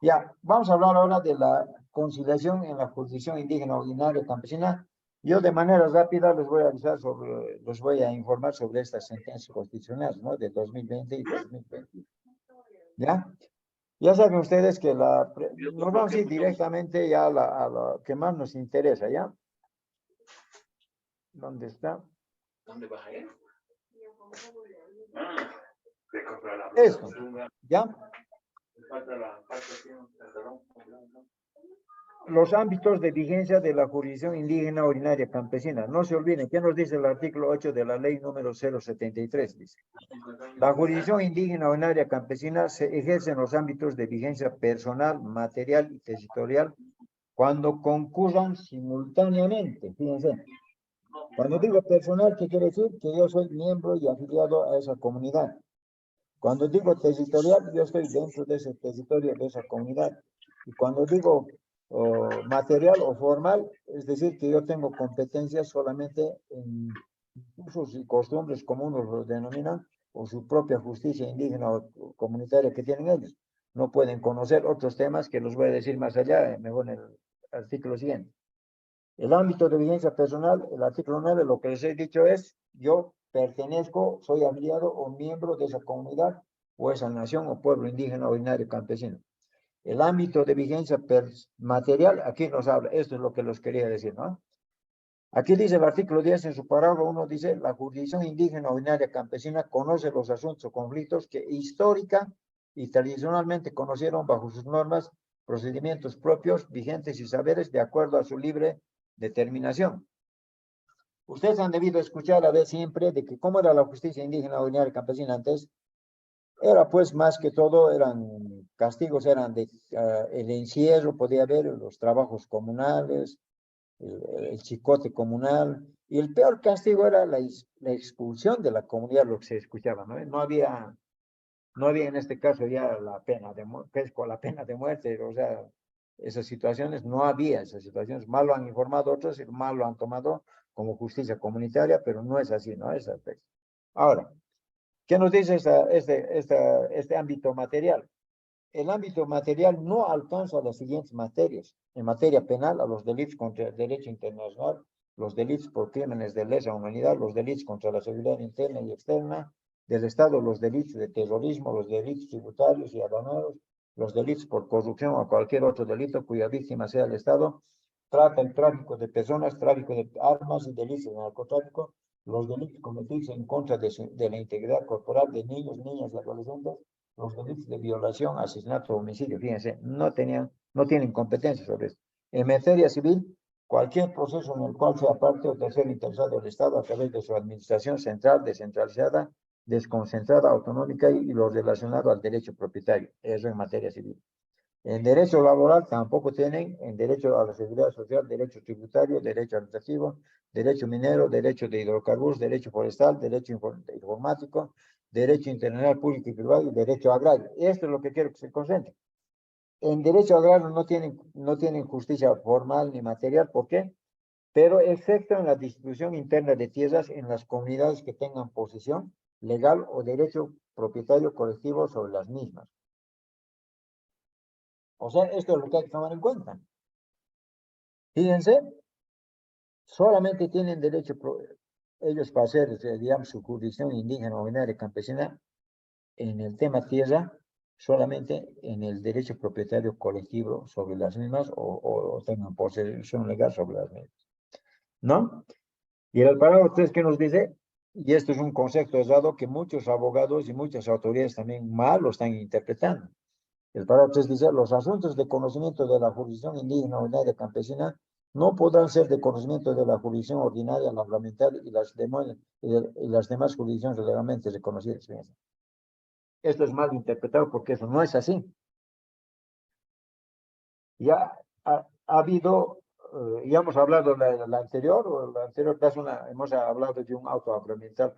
Ya, vamos a hablar ahora de la conciliación en la jurisdicción indígena ordinaria campesina. Yo de manera rápida les voy a informar sobre estas sentencias constitucionales, ¿no? De 2020 y 2020. ¿Ya? Ya saben ustedes que nos vamos a ir directamente ya a lo que más nos interesa, ¿ya? ¿Dónde está? ¿Dónde vas a ir? Esto, ¿ya? Los ámbitos de vigencia de la jurisdicción indígena ordinaria campesina. No se olviden, ¿qué nos dice el artículo 8 de la ley número 073? Dice, la jurisdicción indígena ordinaria campesina se ejerce en los ámbitos de vigencia personal, material y territorial cuando concurran simultáneamente. Fíjense, cuando digo personal, ¿qué quiere decir? Que yo soy miembro y afiliado a esa comunidad. Cuando digo territorial, yo estoy dentro de ese territorio, de esa comunidad. Y cuando digo material o formal, es decir, que yo tengo competencias solamente en usos y costumbres, como unos los denominan, o su propia justicia indígena o comunitaria que tienen ellos. No pueden conocer otros temas que los voy a decir más allá, mejor en el artículo siguiente. El ámbito de vigencia personal, el artículo 9, lo que les he dicho es, yo pertenezco, soy afiliado o miembro de esa comunidad o esa nación o pueblo indígena ordinario campesino. El ámbito de vigencia material, aquí nos habla, esto es lo que les quería decir, ¿no? Aquí dice el artículo 10 en su parágrafo 1, dice, la jurisdicción indígena ordinaria campesina conoce los asuntos o conflictos que histórica y tradicionalmente conocieron bajo sus normas, procedimientos propios, vigentes y saberes de acuerdo a su libre determinación. Ustedes han debido escuchar a ver siempre de que cómo era la justicia indígena ordinaria campesina antes. Era pues más que todo, eran castigos, eran de el encierro, podía haber los trabajos comunales, el chicote comunal, y el peor castigo era la expulsión de la comunidad, lo que se escuchaba, ¿no? No había en este caso ya la pena de muerte, con la pena de muerte, o sea, esas situaciones, no había esas situaciones, mal lo han informado otros y mal lo han tomado como justicia comunitaria, pero no es así, no es así. Ahora, ¿qué nos dice este ámbito material? El ámbito material no alcanza las siguientes materias. En materia penal, a los delitos contra el derecho internacional, los delitos por crímenes de lesa humanidad, los delitos contra la seguridad interna y externa del Estado, los delitos de terrorismo, los delitos tributarios y aduaneros, los delitos por corrupción o cualquier otro delito cuya víctima sea el Estado, trata el tráfico de personas, tráfico de armas y delitos de narcotráfico, los delitos cometidos en contra de la integridad corporal de niños, niñas y adolescentes, los delitos de violación, asesinato o homicidio. Fíjense, no tienen competencia sobre esto. En materia civil, cualquier proceso en el cual sea parte o tercero interesado el Estado a través de su administración central, descentralizada, desconcentrada, autonómica y lo relacionado al derecho propietario. Eso en materia civil. En derecho laboral tampoco tienen, en derecho a la seguridad social, derecho tributario, derecho administrativo, derecho minero, derecho de hidrocarburos, derecho forestal, derecho informático, derecho internacional público y privado y derecho agrario. Esto es lo que quiero que se concentre. En derecho agrario no tienen justicia formal ni material, ¿por qué? Pero excepto en la distribución interna de tierras en las comunidades que tengan posesión legal o derecho propietario colectivo sobre las mismas. O sea, esto es lo que hay que tomar en cuenta. Fíjense, solamente tienen derecho ellos para hacer, digamos, su jurisdicción indígena, ordinaria, campesina, en el tema tierra, solamente en el derecho propietario colectivo sobre las mismas o tengan posesión legal sobre las mismas. ¿No? Y el parágrafo 3 que nos dice, y esto es un concepto errado que muchos abogados y muchas autoridades también mal lo están interpretando. El parágrafo 3 dice, los asuntos de conocimiento de la jurisdicción indígena ordinaria campesina no podrán ser de conocimiento de la jurisdicción ordinaria, reglamentaria y las demás jurisdicciones legalmente reconocidas. Esto es mal interpretado porque eso no es así. Ya ha habido, ya hemos hablado de la anterior, o la anterior caso, hemos hablado de un auto agroambiental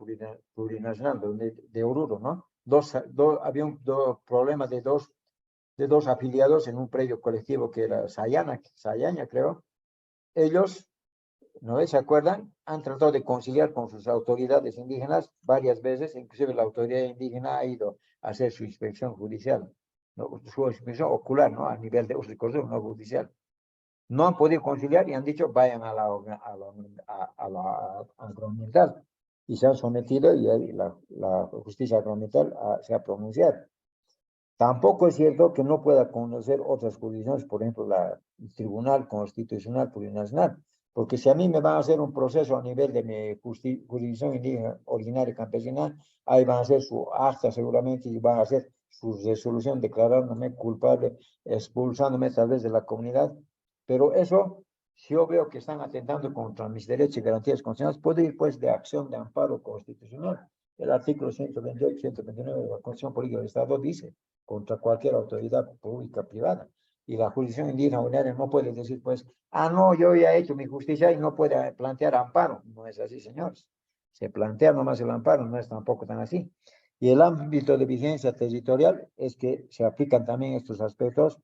plurinacional de Oruro, ¿no? Había un problema de dos afiliados en un predio colectivo que era Sayaña, creo. Ellos, ¿no se acuerdan? Han tratado de conciliar con sus autoridades indígenas varias veces, inclusive la autoridad indígena ha ido a hacer su inspección judicial. no, su expresión ocular, ¿no? A nivel de uso y costumbre, no judicial. No han podido conciliar y han dicho vayan a la agroambiental. Y se han sometido y ahí la justicia agroambiental se ha pronunciado. Tampoco es cierto que no pueda conocer otras jurisdicciones, por ejemplo, el Tribunal Constitucional Plurinacional, porque si a mí me van a hacer un proceso a nivel de mi jurisdicción indígena originaria campesina, ahí van a hacer su acta seguramente y van a hacer su resolución declarándome culpable, expulsándome tal vez de la comunidad, pero eso, si yo veo que están atentando contra mis derechos y garantías constitucionales, puedo ir pues de acción de amparo constitucional. El artículo 128, 129 de la Constitución Política del Estado dice contra cualquier autoridad pública privada. Y la jurisdicción indígena ordinaria no puede decir, pues, no, yo ya he hecho mi justicia y no puede plantear amparo. No es así, señores. Se plantea nomás el amparo, no es tampoco tan así. Y el ámbito de vigencia territorial es que se aplican también estos aspectos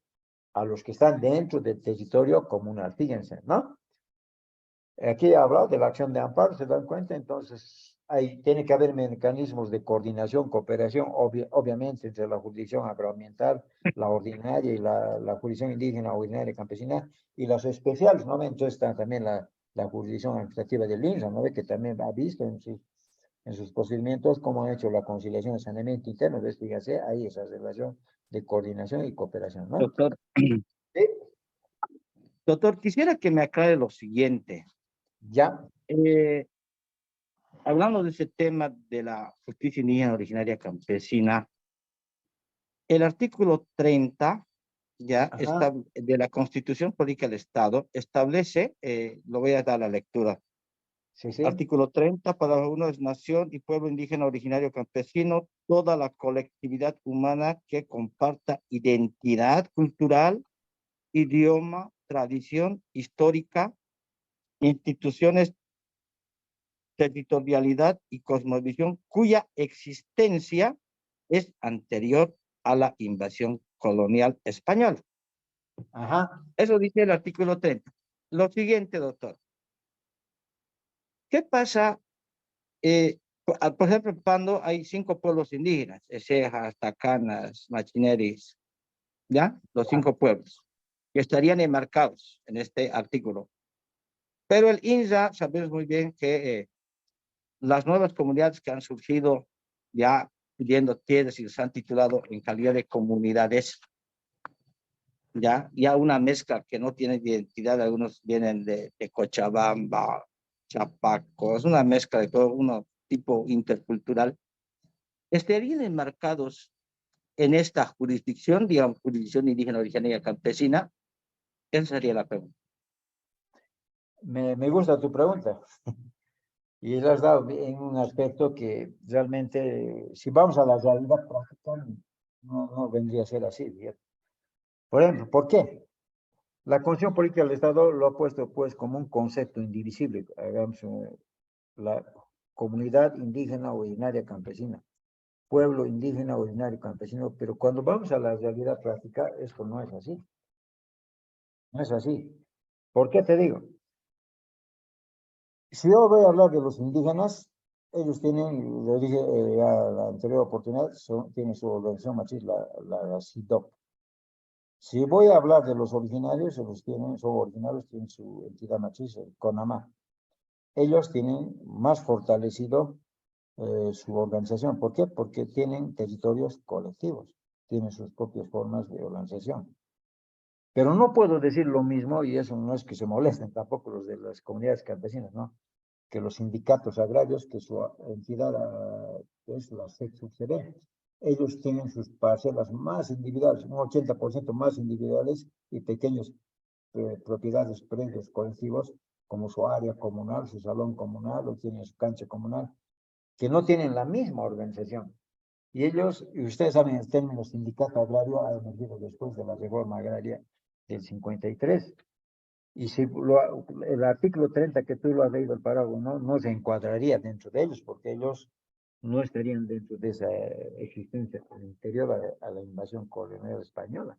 a los que están dentro del territorio comunal. Fíjense, ¿no? Aquí he hablado de la acción de amparo, ¿se dan cuenta? Entonces, ahí tiene que haber mecanismos de coordinación, cooperación, obviamente, entre la jurisdicción agroambiental, la ordinaria y la jurisdicción indígena, ordinaria y campesina, y las especiales, ¿no? Entonces está también la jurisdicción administrativa del INSA, ¿no? Que también ha visto en sus procedimientos cómo han hecho la conciliación de saneamiento interno, ¿ves? Fíjate, ahí esa relación de coordinación y cooperación, ¿no? Doctor, Sí, doctor, quisiera que me aclare lo siguiente. ya. Hablando de ese tema de la justicia indígena originaria campesina, el artículo 30 ya está, de la Constitución Política del Estado establece, lo voy a dar la lectura. Sí, sí. Artículo 30, para uno es nación y pueblo indígena originario campesino, toda la colectividad humana que comparta identidad cultural, idioma, tradición histórica, instituciones, territorialidad y cosmovisión cuya existencia es anterior a la invasión colonial española. Ajá. Eso dice el artículo 30. Lo siguiente, doctor. ¿Qué pasa? Por ejemplo, en Pando hay 5 pueblos indígenas, Esejas, Tacanas, Machineris, ¿ya? Los 5 pueblos que estarían enmarcados en este artículo. Pero el INSA, sabemos muy bien que las nuevas comunidades que han surgido ya pidiendo tierras y los han titulado en calidad de comunidades, ya una mezcla que no tiene identidad, algunos vienen de Cochabamba, Chapaco, es una mezcla de todo, uno tipo intercultural, estarían enmarcados en esta jurisdicción, digamos, jurisdicción indígena originaria campesina. Esa sería la pregunta. Me gusta tu pregunta. Y le has dado en un aspecto que realmente, si vamos a la realidad práctica, no vendría a ser así, ¿cierto? Por ejemplo, ¿por qué? La Constitución Política del Estado lo ha puesto pues como un concepto indivisible, hagamos la comunidad indígena originaria campesina, pueblo indígena originario campesino, pero cuando vamos a la realidad práctica, esto no es así. No es así. ¿Por qué te digo? Si yo voy a hablar de los indígenas, ellos tienen, lo dije a la anterior oportunidad, tienen su organización machis, la CIDOC. Si voy a hablar de los originarios, son originarios, tienen su entidad machis, el CONAMA. Ellos tienen más fortalecido su organización. ¿Por qué? Porque tienen territorios colectivos, tienen sus propias formas de organización. Pero no puedo decir lo mismo, y eso no es que se molesten tampoco los de las comunidades campesinas, ¿no? Que los sindicatos agrarios, que su entidad es la SECSUCD, ellos tienen sus parcelas más individuales, un 80% más individuales y pequeños propiedades, predios colectivos, como su área comunal, su salón comunal o tienen su cancha comunal, que no tienen la misma organización. Y ellos, y ustedes saben, el término sindicato agrario ha emergido después de la reforma agraria del 53. Y si el artículo 30 que tú lo has leído, el parágrafo, no se encuadraría dentro de ellos, porque ellos no estarían dentro de esa existencia anterior a la invasión colonial española.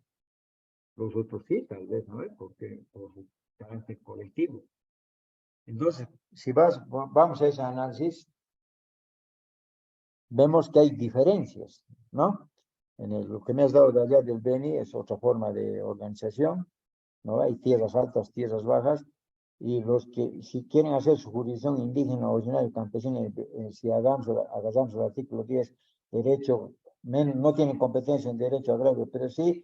Los otros sí, tal vez, ¿no? Porque por su carácter colectivo. Entonces, si vamos a ese análisis, vemos que hay diferencias, ¿no? lo que me has dado de allá del Beni es otra forma de organización, ¿no? Hay tierras altas, tierras bajas, y los que si quieren hacer su jurisdicción indígena, originaria, campesina, si agarramos el artículo 10, derecho, no tienen competencia en derecho agrario, pero sí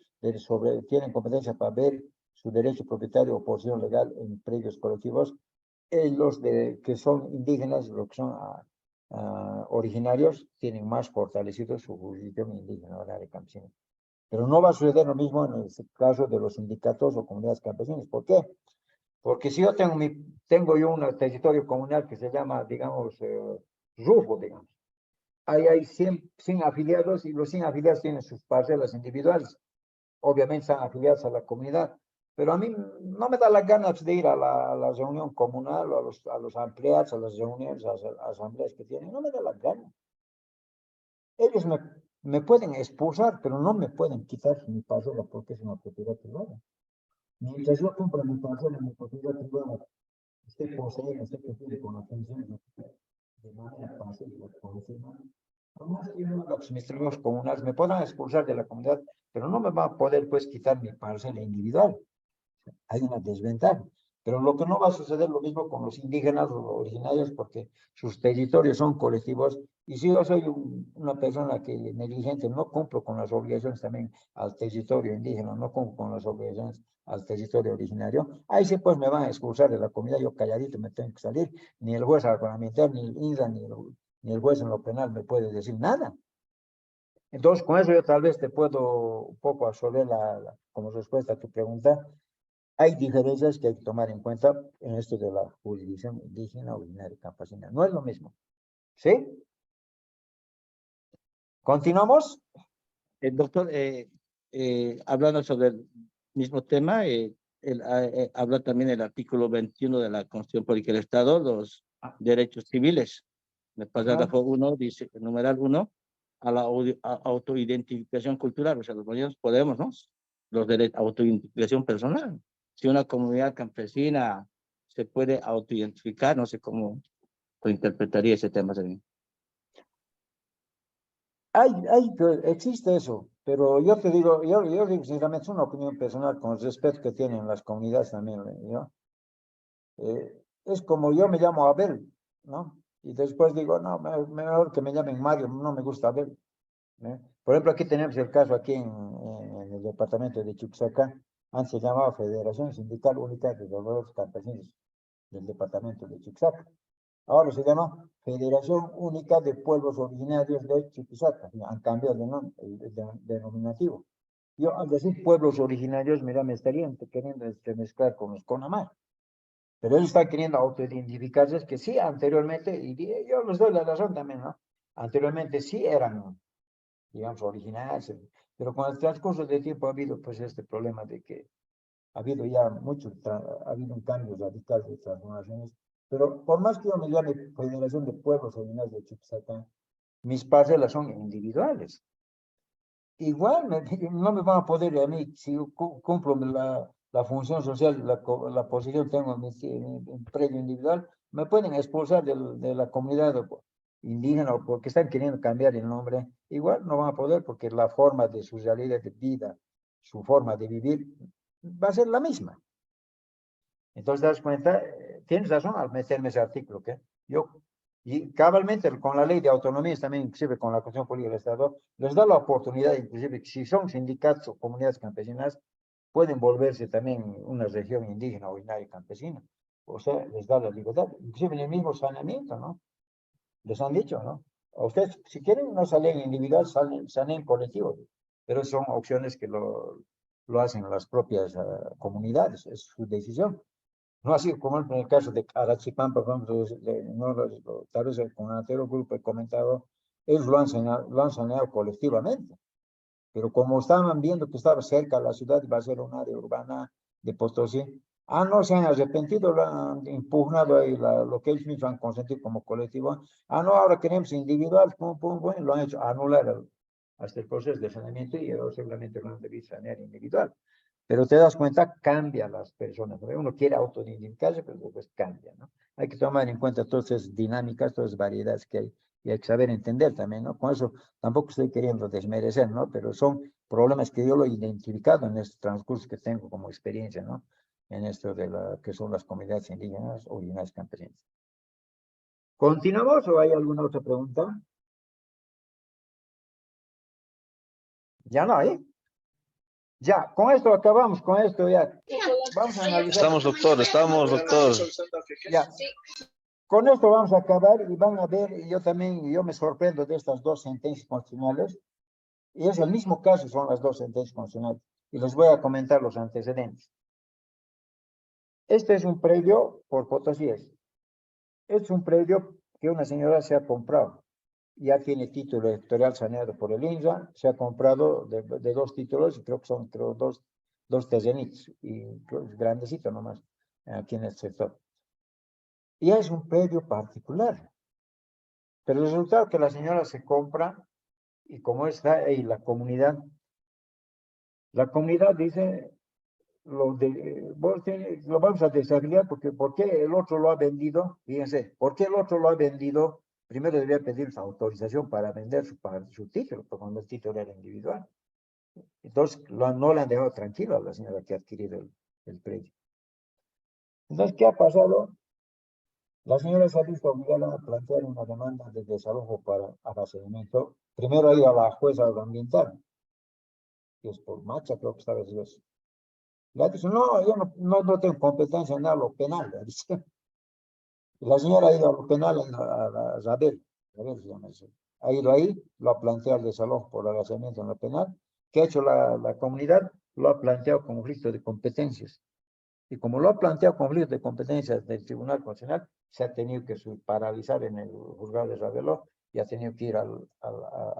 tienen competencia para ver su derecho propietario o posición legal en predios colectivos. Los que son indígenas, los que son originarios, tienen más fortalecido su jurisdicción indígena, originaria, campesina. Pero no va a suceder lo mismo en el caso de los sindicatos o comunidades campesinas. ¿Por qué? Porque si yo tengo yo un territorio comunal que se llama, digamos, RUFO, digamos. Ahí hay 100 afiliados y los 100 afiliados tienen sus parcelas individuales. Obviamente están afiliados a la comunidad. Pero a mí no me da las ganas de ir a la reunión comunal o a los empleados, a las reuniones, a las asambleas que tienen. No me da las ganas. Ellos me pueden expulsar, pero no me pueden quitar mi parcela porque es una propiedad privada. Mientras yo compro mi parcela, mi propiedad privada, usted posee, usted que tiene con atención de manera pacífica, por encima. Además, mis trabajos comunales me podrán expulsar de la comunidad, pero no me va a poder, pues, quitar mi parcela individual. Hay una desventaja. Pero lo que no va a suceder lo mismo con los indígenas o originarios, porque sus territorios son colectivos. Y si yo soy una persona que negligente, no cumplo con las obligaciones también al territorio indígena, no cumplo con las obligaciones al territorio originario, ahí sí pues me van a expulsar de la comunidad, yo calladito me tengo que salir, ni el juez agroambiental, ni el INRA, ni el juez en lo penal me puede decir nada. Entonces, con eso yo tal vez te puedo un poco absolver como respuesta a tu pregunta. Hay diferencias que hay que tomar en cuenta en esto de la jurisdicción indígena, originaria y campesina. No es lo mismo. ¿Sí? ¿Continuamos? Doctor, hablando sobre el mismo tema, habla también el artículo 21 de la Constitución Política del Estado, los derechos civiles. Me pasada fue uno, dice, el numeral 1, a la autoidentificación cultural. O sea, los bolivianos podemos, ¿no? Los derechos, autoidentificación personal. Si una comunidad campesina se puede autoidentificar, no sé cómo interpretaría ese tema también. Existe eso, pero yo te digo, yo digo sinceramente, es una opinión personal con el respeto que tienen las comunidades también, ¿no? Es como yo me llamo Abel, ¿no? Y después digo, no, mejor que me llamen Mario, no me gusta Abel. Por ejemplo, aquí tenemos el caso aquí en el departamento de Chuquisaca, antes se llamaba Federación Sindical Única de Trabajadores Campesinos del departamento de Chuquisaca. Ahora se llama Federación Única de Pueblos Originarios de Chuquisaca. Han cambiado el denominativo. Yo al decir pueblos originarios, mira, me estarían queriendo mezclar con los CONAMAR. Pero ellos están queriendo autoidentificarse, es que sí, anteriormente, y yo les doy la razón también, ¿no? Anteriormente sí eran, digamos, originales, pero con el transcurso del tiempo ha habido pues este problema de que ha habido ya ha habido un cambio radical de transformaciones, pero por más que yo me llame Federación de Pueblos Originarios de Chuquisaca, mis parcelas son individuales. Igual no me van a poder a mí, si yo cumplo la función social, la posición tengo en mi predio individual, me pueden expulsar de la comunidad indígena o porque están queriendo cambiar el nombre. Igual no van a poder porque la forma de su realidad de vida, su forma de vivir, va a ser la misma. Entonces, te das cuenta, tienes razón al meterme ese artículo, ¿qué? Y cabalmente con la ley de autonomías, también inclusive con la Constitución Política del Estado, les da la oportunidad, inclusive, que si son sindicatos o comunidades campesinas, pueden volverse también una región indígena, originaria y campesina. O sea, les da la libertad, inclusive en el mismo saneamiento, ¿no? Les han dicho, ¿no? A ustedes, si quieren, no salen individual, salen colectivos, pero son opciones que lo hacen las propias comunidades, es su decisión. No así como en el caso de Arequipa, por ejemplo, tal vez con el anterior grupo he comentado, ellos lo han saneado colectivamente. Pero como estaban viendo que estaba cerca de la ciudad, iba a ser un área urbana de Potosí, no se han arrepentido, lo han impugnado ahí lo que ellos mismos han consentido como colectivo. No, ahora queremos individual, bueno, lo han hecho anular hasta el proceso de saneamiento y ahora seguramente lo han debido sanear individual. Pero te das cuenta, cambia las personas. Uno quiere autoidentificarse, pero después cambia, ¿no? Hay que tomar en cuenta todas esas dinámicas, todas las variedades que hay y hay que saber entender también, ¿no? Con eso tampoco estoy queriendo desmerecer, ¿no? Pero son problemas que yo lo he identificado en este transcurso que tengo como experiencia, ¿no? En esto de que son las comunidades indígenas originarias campesinas. ¿Continuamos o hay alguna otra pregunta? Ya no hay. Ya, con esto acabamos, con esto ya. Vamos a analizar. Estamos, doctor. Ya. Con esto vamos a acabar y van a ver, y yo me sorprendo de estas dos sentencias constitucionales, y es el mismo caso, son las dos sentencias constitucionales, y les voy a comentar los antecedentes. Este es un predio por Potosíes. Es un predio que una señora se ha comprado. Ya tiene título electoral saneado por el INRA, se ha comprado de dos títulos, y creo que son dos terrenitos, y creo que es grandecito nomás, aquí en el sector. Y es un predio particular. Pero el resultado es que la señora se compra, y como está ahí la comunidad dice, lo vamos a desarrollar porque ¿por qué el otro lo ha vendido? Fíjense, ¿por qué el otro lo ha vendido? Primero debía pedir su autorización para vender su título, porque cuando el título era individual. Entonces, no le han dejado tranquilo a la señora que ha adquirido el predio. Entonces, ¿qué ha pasado? La señora se ha visto obligada a plantear una demanda de desalojo para abastecimiento. Primero ha ido a la jueza ambiental, que es por Macha, creo que estaba diciendo eso. Le ha dicho, no, yo no tengo competencia en lo penal. Le dice. La señora ha ido a lo penal, a Rabel se llama eso. Ha ido ahí, lo ha planteado el desalojo por agazamiento en lo penal. ¿Qué ha hecho la comunidad? Lo ha planteado conflicto de competencias. Y como lo ha planteado conflicto de competencias del Tribunal Constitucional, se ha tenido que paralizar en el juzgado de Rabeló y ha tenido que ir al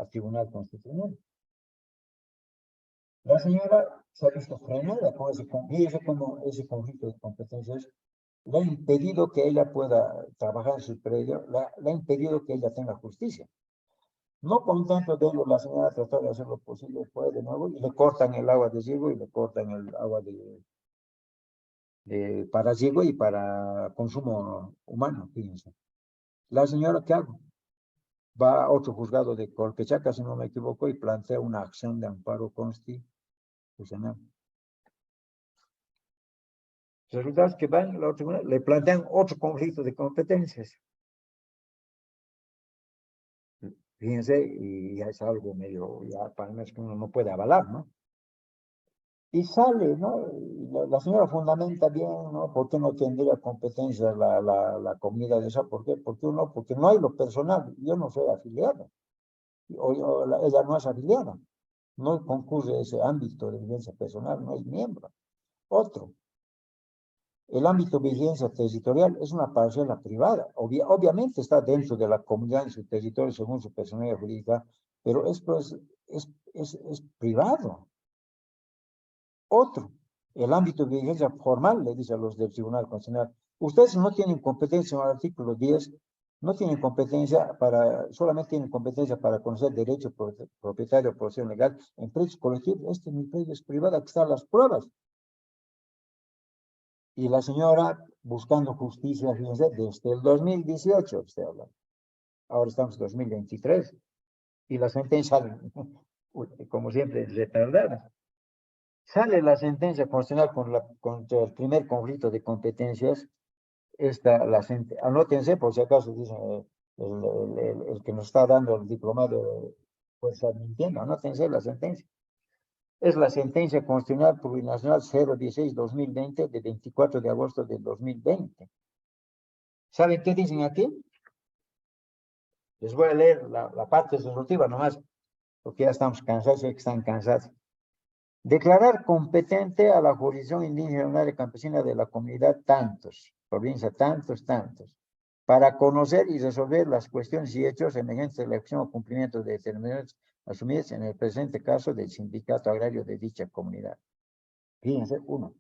Tribunal Constitucional. La señora se ha visto frenada con ese conflicto de competencias. Le ha impedido que ella pueda trabajar en su predio, le ha impedido que ella tenga justicia. No contento de ello, la señora ha tratado de hacer lo posible después de nuevo y le cortan el agua de riego y le cortan el agua para riego y para consumo humano, fíjense. La señora, ¿qué hago? Va a otro juzgado de Colquechaca, si no me equivoco, y plantea una acción de amparo constitucional. Resulta que van a la otra, le plantean otro conflicto de competencias. Fíjense, y ya es algo medio, ya para mí es que uno no puede avalar, ¿no? Y sale, ¿no? La señora fundamenta bien, ¿no? ¿Por qué no tendría competencia la comunidad de esa? ¿Por qué? Porque no hay lo personal. Yo no soy afiliado. Ella no es afiliada. No concurre ese ámbito de vigencia personal, no es miembro. Otro. El ámbito de vigencia territorial es una parcela privada. Obviamente está dentro de la comunidad en su territorio según su personalidad jurídica, pero esto es privado. Otro, el ámbito de vigencia formal, le dice a los del Tribunal Constitucional, ustedes no tienen competencia en el artículo 10, no tienen competencia solamente tienen competencia para conocer derecho propietario o posesión legal en predios colectivos. Mi predio es privado, aquí están las pruebas. Y la señora, buscando justicia, fíjense, desde el 2018, usted habla. Ahora estamos en 2023. Y la sentencia, como siempre, retardada. Sale la sentencia constitucional contra el primer conflicto de competencias. Anótense, por si acaso, dicen, el que nos está dando el diplomado, pues está mintiendo. Anótense la sentencia. Es la sentencia constitucional plurinacional 016-2020 de 24 de agosto del 2020. ¿Saben qué dicen aquí? Les voy a leer la parte resolutiva nomás, porque ya estamos cansados y están cansados. Declarar competente a la jurisdicción indígena y campesina de la comunidad provincia tantos, para conocer y resolver las cuestiones y hechos emergentes de la acción o cumplimiento de determinaciones asumidas en el presente caso del sindicato agrario de dicha comunidad. Fíjense, 1.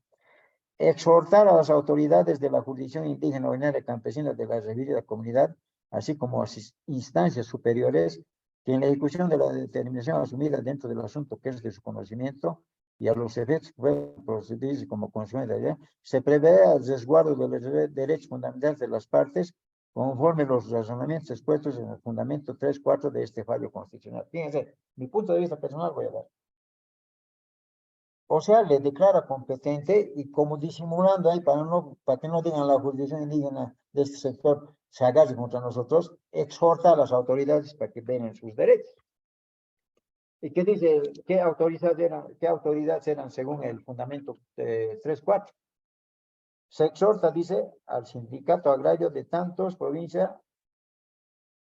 Exhortar a las autoridades de la jurisdicción indígena ordinaria campesina de la referida comunidad, así como a instancias superiores, que en la ejecución de la determinación asumida dentro del asunto que es de su conocimiento y a los efectos que pueden procederse como consecuencia de ella, se prevé el resguardo de los derechos fundamentales de las partes conforme los razonamientos expuestos en el fundamento 3.4 de este fallo constitucional. Fíjense, mi punto de vista personal voy a dar. O sea, le declara competente y como disimulando ahí para que no digan la jurisdicción indígena de este sector se agache contra nosotros, exhorta a las autoridades para que den sus derechos. ¿Y qué dice? ¿Qué autoridades eran según el fundamento 3.4? Se exhorta, dice, al sindicato agrario de tantos provincia,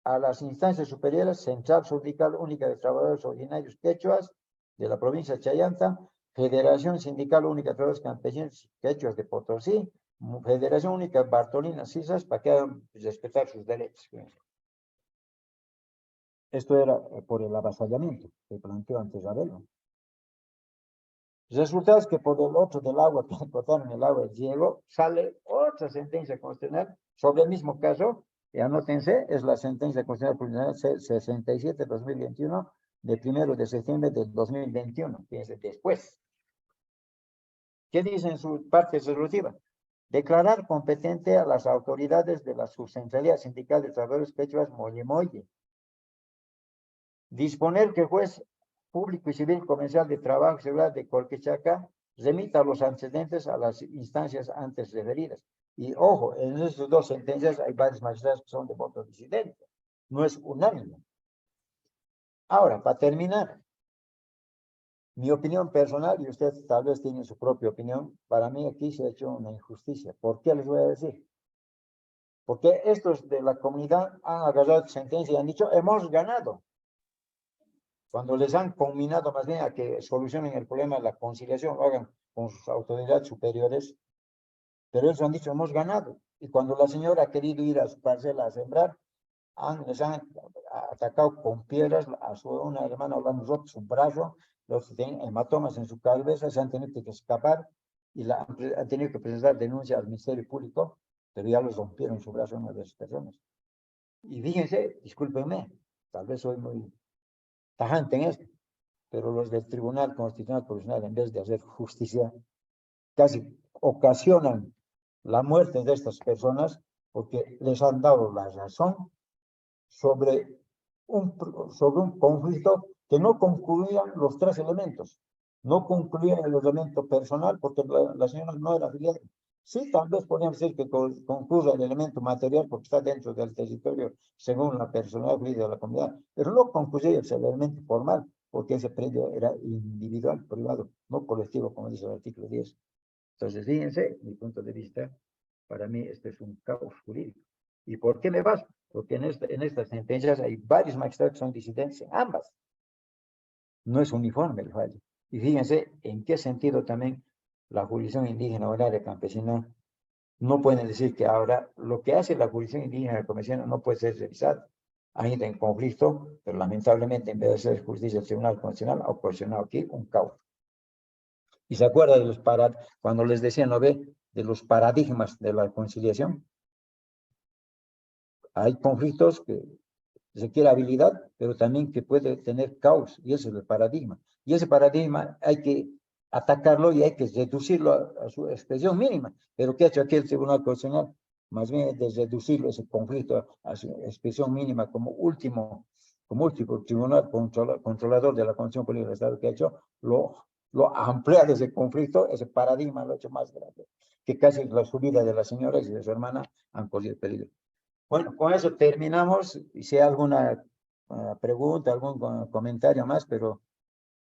a las instancias superiores, Central Sindical Única de Trabajadores Originarios Quechuas de la provincia de Chayanta, Federación Sindical Única de Trabajadores Campesinos Quechuas de Potosí, Federación Única Bartolina Cisas, para que hagan respetar sus derechos. Esto era por el avasallamiento que planteó antes Abel. Resultado es que por el otro del agua, que cortaron el agua de Diego, sale otra sentencia constitucional sobre el mismo caso, y anótense, es la sentencia constitucional 67-2021, de 1 de septiembre del 2021, fíjense, después. ¿Qué dice en su parte resolutiva? Declarar competente a las autoridades de la Subcentralidad Sindical de Trabajadores Quechuas Molle. Disponer que el juez público y civil comercial de trabajo y seguridad de Colquechaca remita los antecedentes a las instancias antes referidas. Y ojo, en esas dos sentencias hay varios magistrados que son de voto disidente. No es unánime. Ahora, para terminar, mi opinión personal, y usted tal vez tiene su propia opinión, para mí aquí se ha hecho una injusticia. ¿Por qué les voy a decir? Porque estos de la comunidad han agarrado sentencia y han dicho, hemos ganado. Cuando les han combinado más bien a que solucionen el problema de la conciliación, lo hagan con sus autoridades superiores, pero ellos han dicho, hemos ganado. Y cuando la señora ha querido ir a su parcela a sembrar, les han atacado con piedras, una hermana le han roto su brazo, los tienen hematomas en su cabeza, se han tenido que escapar y han tenido que presentar denuncia al Ministerio Público, pero ya les rompieron su brazo a una de esas personas. Y fíjense, discúlpenme, tal vez soy muy tajante en esto, pero los del Tribunal Constitucional Provisional, en vez de hacer justicia, casi ocasionan la muerte de estas personas porque les han dado la razón sobre un conflicto que no concluían los tres elementos. No concluía el elemento personal porque la señora no era afiliada. Sí, tal vez podríamos decir que concurre el elemento material porque está dentro del territorio según la personalidad jurídica de la comunidad, pero no concluye el elemento formal porque ese predio era individual, privado, no colectivo, como dice el artículo 10. Entonces, fíjense, mi punto de vista, para mí este es un caos jurídico. ¿Y por qué me baso? Porque en estas sentencias hay varios magistrados que son disidentes, ambas. No es uniforme el fallo. Y fíjense en qué sentido también la jurisdicción indígena o área campesina no pueden decir que ahora lo que hace la jurisdicción indígena campesina no puede ser revisado. Han ido en conflicto, pero lamentablemente en vez de ser justicia del Tribunal Constitucional ha ocasionado aquí un caos. Y se acuerda de los cuando les decía, ¿no ve? De los paradigmas de la conciliación. Hay conflictos que requiere habilidad, pero también que puede tener caos, y ese es el paradigma. Y ese paradigma hay que atacarlo y hay que reducirlo a su expresión mínima. Pero ¿qué ha hecho aquí el Tribunal Constitucional? Más bien de reducirlo, ese conflicto, a su expresión mínima como último tribunal controlador de la Constitución Política del Estado que ha hecho, lo ha ampliado ese conflicto, ese paradigma lo ha hecho más grande, que casi la subida de las señoras y de su hermana han corrido peligro. Bueno, con eso terminamos. Si hay alguna pregunta, algún comentario más, pero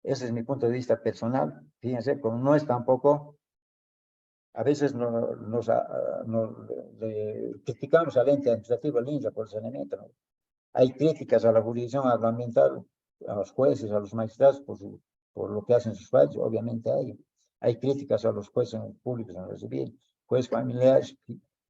ese es mi punto de vista personal. Fíjense, como no es tampoco, a veces nos criticamos al ente administrativo, al INSA, por el saneamiento, ¿no? Hay críticas a la jurisdicción agroambiental, a los jueces, a los magistrados, por lo que hacen sus fallos, obviamente hay. Hay críticas a los jueces públicos en el civil, jueces familiares,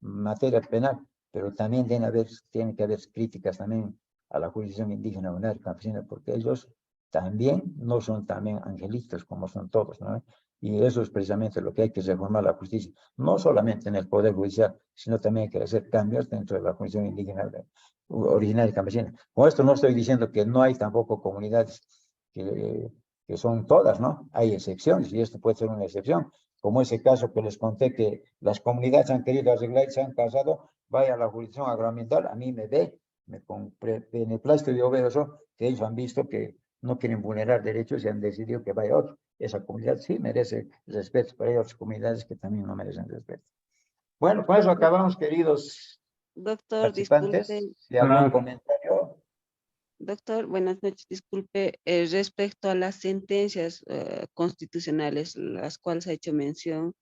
materia penal, pero también tiene que haber críticas también a la jurisdicción indígena o campesina, porque ellos también no son también angelitos como son todos, ¿no? Y eso es precisamente lo que hay que reformar la justicia, no solamente en el Poder Judicial, sino también hay que hacer cambios dentro de la jurisdicción indígena originaria campesina. Con esto no estoy diciendo que no hay tampoco comunidades que son todas, ¿no? Hay excepciones y esto puede ser una excepción, como ese caso que les conté que las comunidades han querido arreglar y se han casado vaya a la jurisdicción agroambiental, a mí me ve, con beneplácito yo veo eso, que ellos han visto que no quieren vulnerar derechos y han decidido que vaya otro. Esa comunidad sí merece respeto, pero hay otras comunidades que también no merecen respeto. Bueno, con eso acabamos, queridos Doctor, disculpe, participantes. Si algún comentario. doctor, buenas noches, disculpe, respecto a las sentencias constitucionales, las cuales ha hecho mención,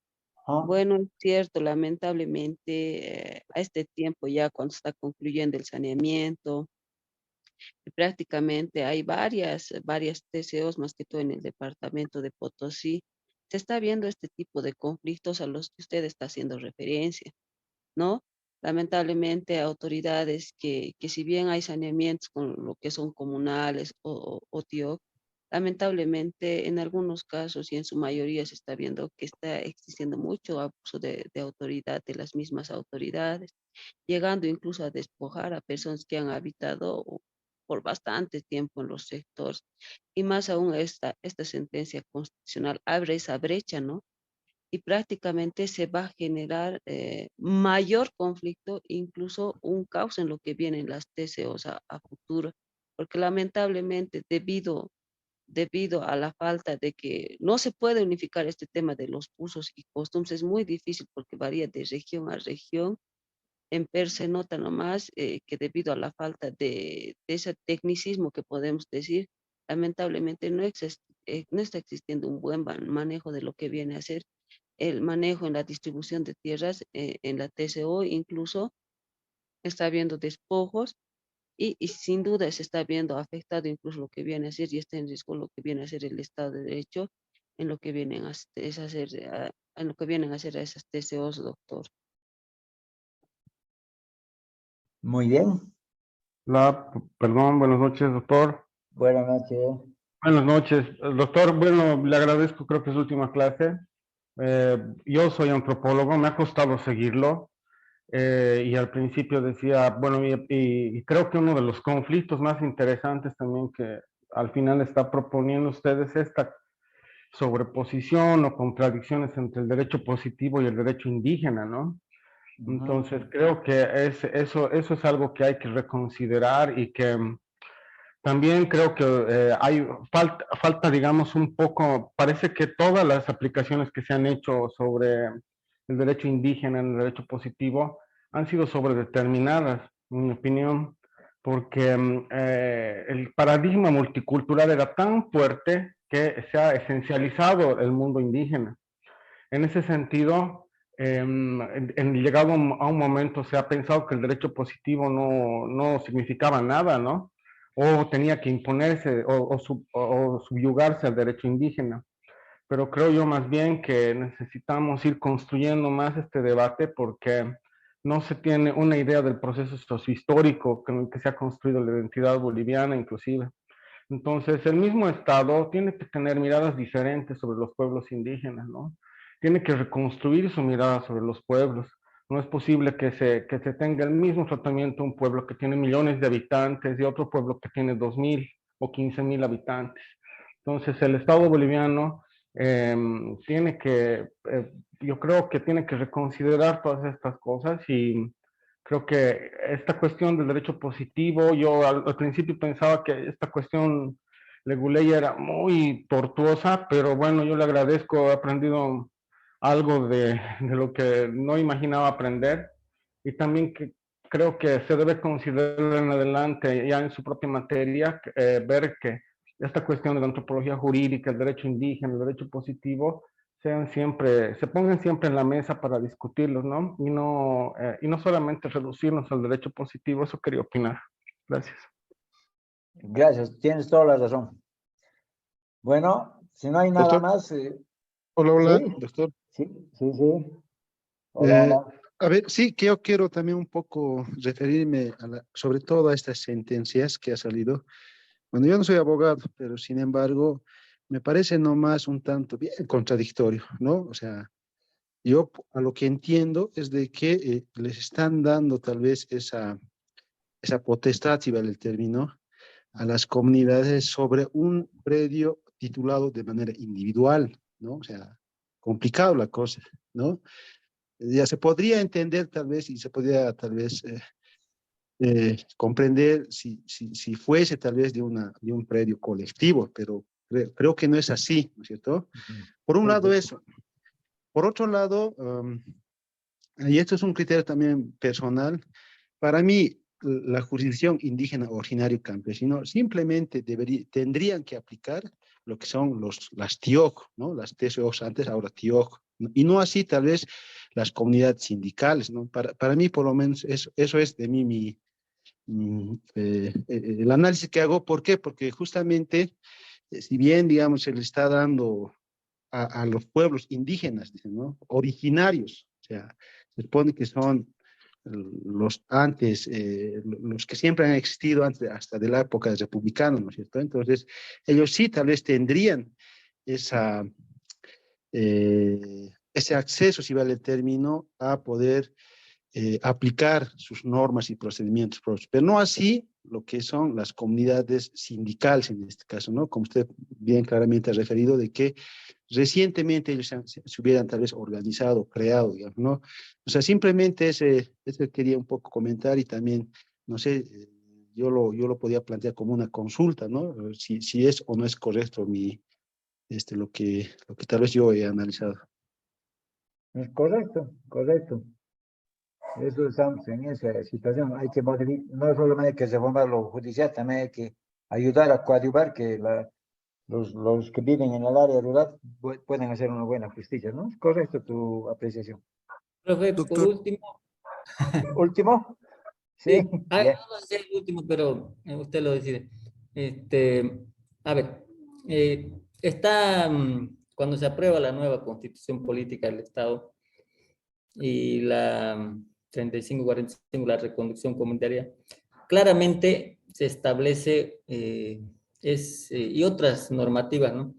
bueno, es cierto, lamentablemente, a este tiempo ya cuando está concluyendo el saneamiento, prácticamente hay varias TCOs, más que todo en el departamento de Potosí, se está viendo este tipo de conflictos a los que usted está haciendo referencia, ¿no? Lamentablemente, autoridades que si bien hay saneamientos con lo que son comunales o TIOC, lamentablemente en algunos casos y en su mayoría se está viendo que está existiendo mucho abuso de autoridad de las mismas autoridades, llegando incluso a despojar a personas que han habitado por bastante tiempo en los sectores. Y más aún esta sentencia constitucional abre esa brecha, ¿no? Y prácticamente se va a generar mayor conflicto, incluso un caos en lo que vienen las TCOs a futuro, porque lamentablemente debido a la falta de que no se puede unificar este tema de los usos y costumbres, es muy difícil porque varía de región a región. En PER se nota nomás que debido a la falta de ese tecnicismo que podemos decir, lamentablemente no está existiendo un buen manejo de lo que viene a ser el manejo en la distribución de tierras en la TCO, incluso está habiendo despojos y sin duda se está viendo afectado incluso lo que viene a ser y está en riesgo lo que viene a ser el Estado de Derecho en lo que vienen en lo que vienen a hacer a esas TCOs, doctor. Muy bien. Perdón, buenas noches, doctor. Buenas noches. Buenas noches, doctor. Bueno, le agradezco, creo que es su última clase. Yo soy antropólogo, me ha costado seguirlo. Y al principio decía, bueno, y creo que uno de los conflictos más interesantes también que al final está proponiendo ustedes es esta sobreposición o contradicciones entre el derecho positivo y el derecho indígena, ¿no? Entonces, creo que eso es algo que hay que reconsiderar y que también creo que hay falta, digamos, un poco, parece que todas las aplicaciones que se han hecho sobre el derecho indígena, el derecho positivo, han sido sobredeterminadas, en mi opinión, porque el paradigma multicultural era tan fuerte que se ha esencializado el mundo indígena. En ese sentido, llegado a un momento se ha pensado que el derecho positivo no significaba nada, ¿no? O tenía que imponerse o subyugarse al derecho indígena. Pero creo yo más bien que necesitamos ir construyendo más este debate porque no se tiene una idea del proceso sociohistórico con el que se ha construido la identidad boliviana inclusive. Entonces, el mismo Estado tiene que tener miradas diferentes sobre los pueblos indígenas, ¿no? Tiene que reconstruir su mirada sobre los pueblos. No es posible que se tenga el mismo tratamiento un pueblo que tiene millones de habitantes y otro pueblo que tiene 2.000 o 15.000 habitantes. Entonces, el Estado boliviano tiene que, yo creo que tiene que reconsiderar todas estas cosas y creo que esta cuestión del derecho positivo, yo al principio pensaba que esta cuestión leguleya era muy tortuosa, pero bueno, yo le agradezco, he aprendido algo de lo que no imaginaba aprender y también que creo que se debe considerar en adelante, ya en su propia materia, ver que esta cuestión de la antropología jurídica, el derecho indígena, el derecho positivo, se pongan siempre en la mesa para discutirlos, ¿no? Y no solamente reducirnos al derecho positivo, eso quería opinar. Gracias. Gracias, tienes toda la razón. Bueno, si no hay nada Doctor. más. Hola, hola, ¿Sí? doctor. Sí. Hola, hola. A ver, sí, que yo quiero también un poco referirme sobre todo a estas sentencias que ha salido. Bueno, yo no soy abogado, pero sin embargo, me parece nomás un tanto bien contradictorio, ¿no? O sea, yo a lo que entiendo es de que les están dando tal vez esa potestad, si vale el término, a las comunidades sobre un predio titulado de manera individual, ¿no? O sea, complicado la cosa, ¿no? ya se podría entender tal vez y se podría tal vez comprender si fuese tal vez de un predio colectivo, pero creo que no es así, ¿no es cierto? Por un lado eso. Por otro lado, y esto es un criterio también personal, para mí la jurisdicción indígena originario campesino simplemente tendrían que aplicar lo que son las TIOC, ¿no? Las TCOs antes, ahora TIOC, ¿no? Y no así tal vez las comunidades sindicales, ¿no? Para mí por lo menos eso es de mí el análisis que hago. ¿Por qué? Porque justamente, si bien, digamos, se le está dando a los pueblos indígenas, dicen, ¿no? Originarios, o sea, se supone que son los antes, los que siempre han existido antes, hasta de la época republicana, ¿no es cierto? Entonces, ellos sí tal vez tendrían ese acceso, si vale el término, a poder aplicar sus normas y procedimientos propios, pero no así lo que son las comunidades sindicales en este caso, ¿no? Como usted bien claramente ha referido, de que recientemente ellos se hubieran tal vez organizado, creado, digamos, ¿no? O sea, simplemente ese quería un poco comentar y también, no sé, yo lo podía plantear como una consulta, ¿no? Si es o no es correcto lo que tal vez yo he analizado. Es correcto, correcto. Eso estamos en esa situación. Hay que no solamente hay que reformar lo judicial, también hay que ayudar a coadyuvar que los que viven en el área rural puedan hacer una buena justicia, ¿no? Es correcto tu apreciación. Profe, por Doctor, último, ¿Último? Sí, sí, ya. no sé el último, pero usted lo decide. A ver, cuando se aprueba la nueva Constitución Política del Estado y la 3545, la reconducción comunitaria, claramente se establece, y otras normativas, ¿no?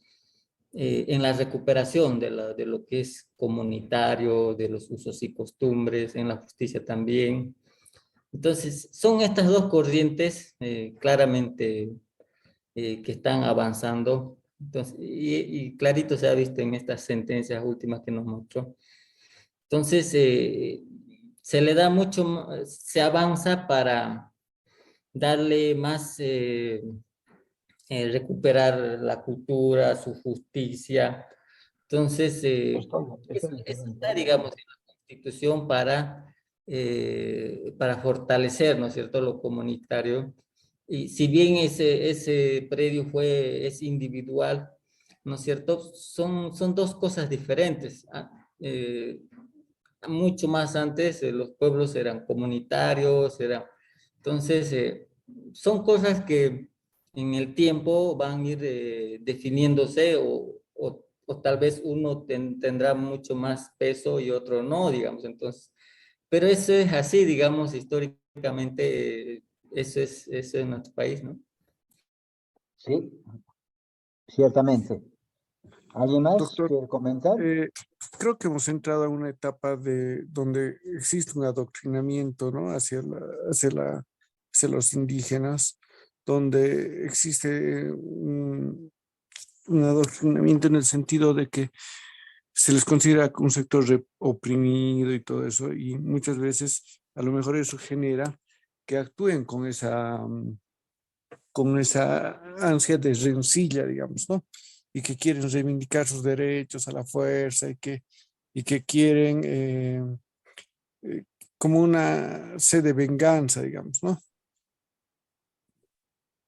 En la recuperación de lo que es comunitario, de los usos y costumbres, en la justicia también. Entonces, son estas dos corrientes claramente que están avanzando. Entonces, y clarito se ha visto en estas sentencias últimas que nos mostró. Entonces, se le da se avanza para darle más, recuperar la cultura, su justicia. Entonces, eso está, digamos, en la Constitución para fortalecer, ¿no es cierto?, lo comunitario. Y si bien ese predio es individual, ¿no es cierto?, son dos cosas diferentes. Mucho más antes los pueblos eran comunitarios, entonces son cosas que en el tiempo van a ir definiéndose o tal vez uno tendrá mucho más peso y otro no, digamos. Entonces, pero eso es así, digamos, históricamente, eso es nuestro país, ¿no? Sí, ciertamente. ¿Alguien más doctor, quiere comentar? creo que hemos entrado a una etapa donde existe un adoctrinamiento, ¿no? Hacia los indígenas, donde existe un adoctrinamiento en el sentido de que se les considera un sector oprimido y todo eso, y muchas veces a lo mejor eso genera que actúen con esa ansia de rencilla, digamos, ¿no? Y que quieren reivindicar sus derechos a la fuerza y que quieren como una sed de venganza, digamos, ¿no?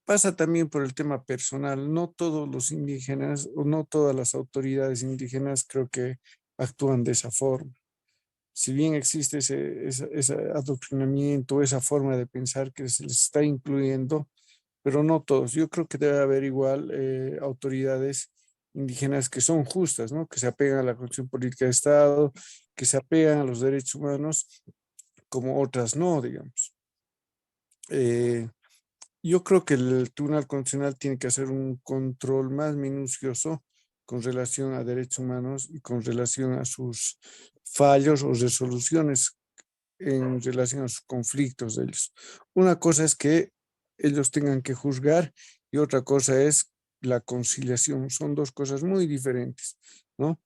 Pasa también por el tema personal. No todos los indígenas o no todas las autoridades indígenas creo que actúan de esa forma. Si bien existe ese adoctrinamiento, esa forma de pensar que se les está incluyendo, pero no todos. Yo creo que debe haber igual autoridades indígenas que son justas, ¿no? Que se apegan a la Constitución Política de Estado, que se apegan a los derechos humanos, como otras no, digamos. Yo creo que el Tribunal Constitucional tiene que hacer un control más minucioso con relación a derechos humanos y con relación a sus fallos o resoluciones en relación a sus conflictos de ellos. Una cosa es que ellos tengan que juzgar y otra cosa es la conciliación. Son dos cosas muy diferentes, ¿no?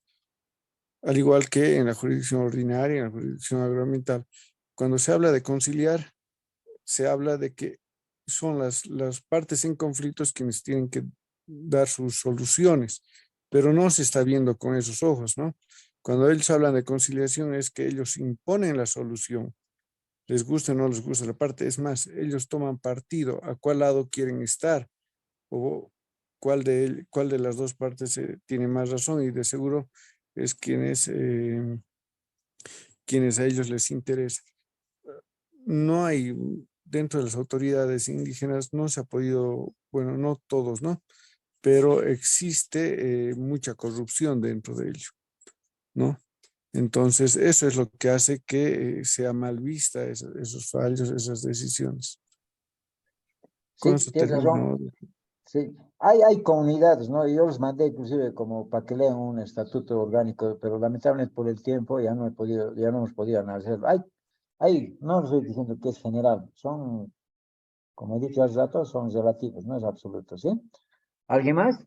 al igual que en la jurisdicción ordinaria, en la jurisdicción agroambiental. Cuando se habla de conciliar, se habla de que son las partes en conflictos quienes tienen que dar sus soluciones, pero no se está viendo con esos ojos, ¿no? Cuando ellos hablan de conciliación es que ellos imponen la solución, les gusta o no les gusta la parte, es más, ellos toman partido a cuál lado quieren estar o cuál de las dos partes tiene más razón, y de seguro es quienes a ellos les interesa. No hay, dentro de las autoridades indígenas no se ha podido, bueno, no todos, ¿no? Pero existe mucha corrupción dentro de ello, ¿no? Entonces, eso es lo que hace que sea mal vista esos fallos, esas decisiones. Con Sí, eso tienes termino. razón. Sí, hay comunidades, ¿no? Yo les mandé inclusive como para que lean un estatuto orgánico, pero lamentablemente por el tiempo ya no hemos podido analizarlo. No estoy diciendo que es general, son, como he dicho hace rato, son relativos, no es absoluto, ¿sí? ¿Alguien más?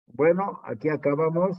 Bueno, aquí acabamos.